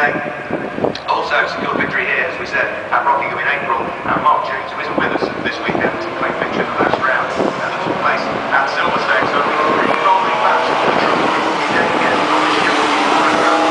yesterday. Also secured victory here, as we said, at Rockingham in April. And Mark James, who isn't with us this weekend, claimed victory in the last round that took place at Silverstone. So three rolling laps for the Truck Group yet again on this Sheffield program.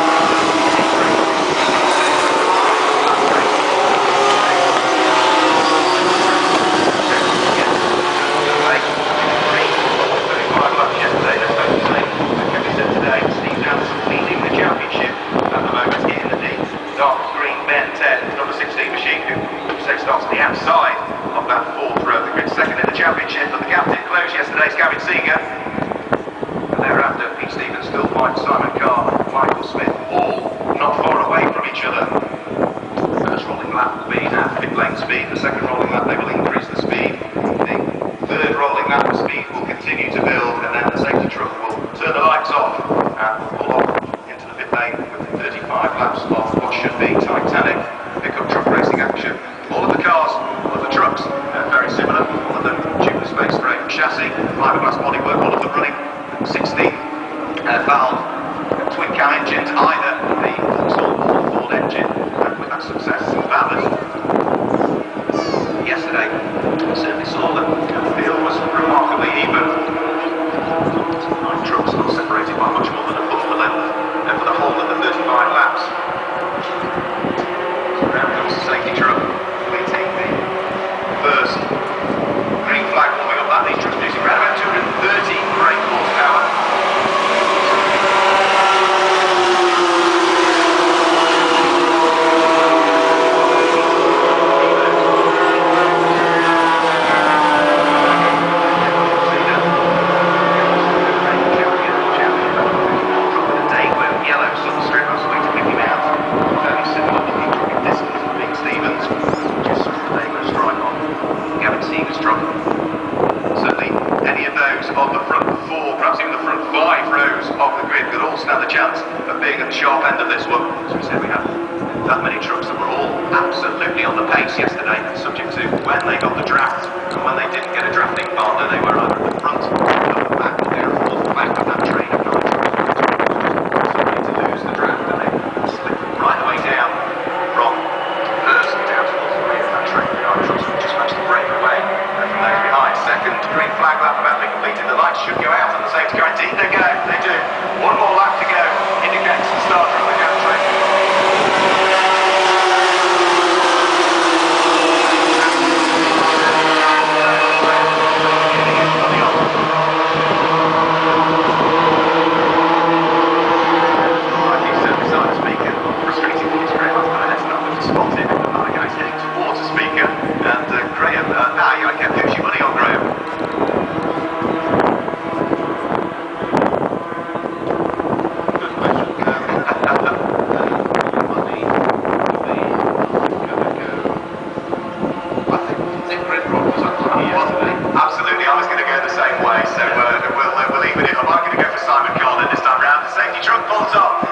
Starts on the outside of that fourth row. The grid second in the championship, but the gap did close yesterday's Gavin Seeger. And thereafter, Pete Stevens, Phil White, Simon Carr, Michael Smith, all not far away from each other. The first rolling lap will be at pit lane speed. The second rolling lap, they will increase the speed. The third rolling lap, the speed will continue to build, and then the safety truck will turn the lights off and will pull off into the pit lane with 35 laps of what should be Titanic pickup truck racing action. All of the cars, all of the trucks, very similar. All of them tubeless space frame chassis, fiberglass bodywork, all of them running 16 valve twin cam engines, either the Vauxhall or the Ford engine, and with that success valid. Yesterday, we certainly saw that the field was remarkably even. 9 trucks not separated by much more than a foot of length for the whole of the 35 laps. Around comes the safety truck. First green flag warming up that. These trucks producing around about 230 brake horsepower. Yellow sunstrip, I was waiting to pick him out. Fairly similar looking truck in distance to Pete Stevens, just a stripe on Gavin Seeger's truck. Certainly any of those on the front 4, perhaps even the front 5 rows of the grid could all stand a chance of being at the sharp end of this one. As we said, we had that many trucks that were all absolutely on the pace yesterday, subject to when they got the draft, and when they didn't get a drafting partner, they were either at the front or at the back, or they were at the back of that train of 9 trucks. To lose the draft, and they slipped right the way down from first down towards the rear of that train. The 9 trucks just managed to break away from those behind. Second green flag lap about to be completed. The lights should go out on the safety car. Indeed they go, they do. One more lap to go, indicates the start of the down train. Absolutely, I was going to go the same way, so we'll even it. I'm going to go for Simon Carr this time round. The safety truck pulls off.